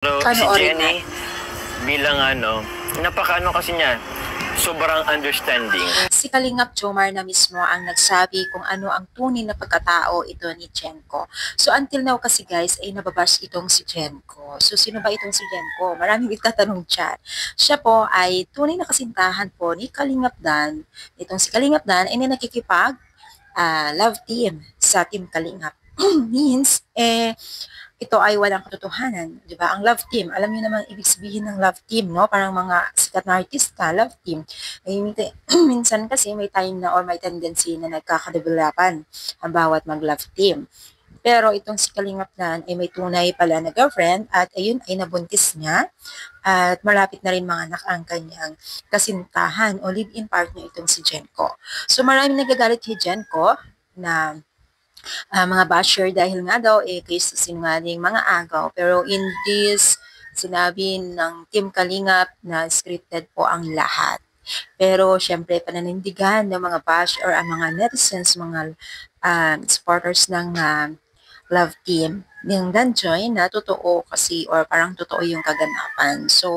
Pero si Panoorin Jenny, natin. bilang napakaano kasi niya, sobrang understanding. Si Kalingap Jomar na mismo ang nagsabi kung ano ang tunay na pagkatao ito ni Jenko. So until now kasi guys ay nababash itong si Jenko. So sino ba itong si Jenko? Maraming itatanong dyan. Siya po ay tunay na kasintahan po ni Kalingap Dan. Itong si Kalingap Dan ay nakikipag love team sa Team Kalingap. Means, ito ay walang katotohanan, di ba? Ang love team, alam niyo naman ibig sabihin ng love team, no? Parang mga sikat na artista, love team. Eh, minsan kasi may time na or may tendency na nagkakadevelopan ang bawat mag-love team. Pero itong si Kalingap Dan ay may tunay pala na girlfriend at ayun ay nabuntis niya at malapit na rin mga anak ang kanyang kasintahan o live-in partner itong si Jenko. So maraming nagagalit kay Jenko na mga basher dahil nga daw kay sinungaling mga agaw. Pero in this, sinabi ng Team Kalingap na scripted po ang lahat. Pero syempre pananindigan ng mga bash or ang mga netizens, mga supporters ng love team ng Danjoy na totoo kasi or parang totoo yung kaganapan. So,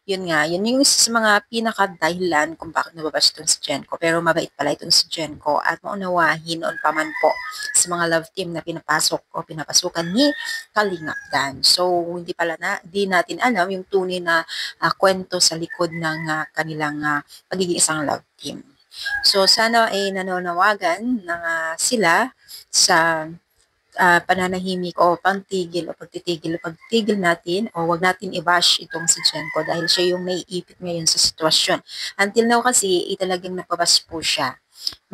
yun nga, yun yung isa sa mga pinaka-dahilan kung bakit nababash itong si Jenko. Pero mabait pala itong si Jenko at maunawahin noon pa man po sa mga love team na pinapasok o pinapasukan ni Kalingap Dan. So, di natin alam yung tunay na kwento sa likod ng kanilang pagiging isang love team. So, sana ay nananawagan na sila sa pananahimik o pagtigil o pagtitigil natin o wag natin i-bash itong si Jenko dahil siya yung naiipit ngayon sa sitwasyon. Until now kasi, talagang napabash po siya.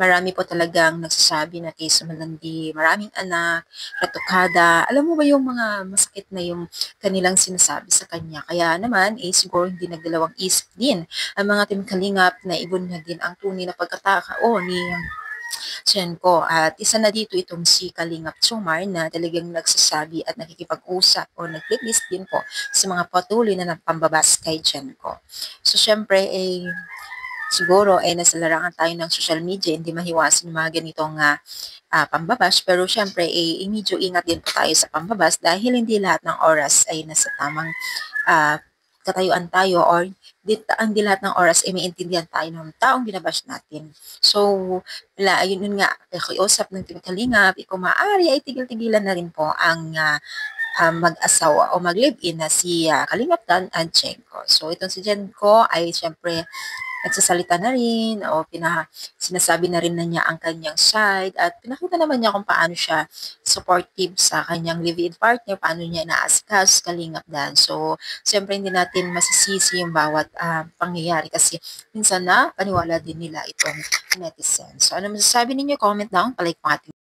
Marami po talagang nagsasabi na kay Sumalandi, maraming anak, ratukada. Alam mo ba yung mga masakit na yung kanilang sinasabi sa kanya? Kaya naman, siguro hindi nagdalawang isip din ang mga Team Kalingap na ibunyag din ang tunay na pagkatao ni Jenko. At isa na dito itong si Kalingap Jomar na talagang nagsasabi at nakikipag-usap o nag-list din po sa mga patuloy na nagpambabas kay Jenko. So syempre siguro nasa larangan tayo ng social media, hindi mahiwasan yung mga ganitong pambabas. Pero syempre medyo ingat din po tayo sa pambabas dahil hindi lahat ng oras ay nasa tamang katayuan tayo or hindi lahat ng oras ay maintindihan tayo ng taong binabash natin. So, yun nga, pakiusap ng Team Kalingap, kung maaari ay tigil-tigilan na rin po ang mag-asawa o mag-live-in na si Kalingap Dan at Jenko. So, itong si Jenko ay syempre nagsasalita na rin o sinasabi na rin na niya ang kanyang side at pinakita naman niya kung paano siya supportive sa kanyang live-in partner, paano niya inaaskas Kalingap Dan. So, siyempre hindi natin masisisi yung bawat pangyayari kasi minsan na paniwala din nila itong netizens. So, ano masasabi ninyo? Comment down, palike po ating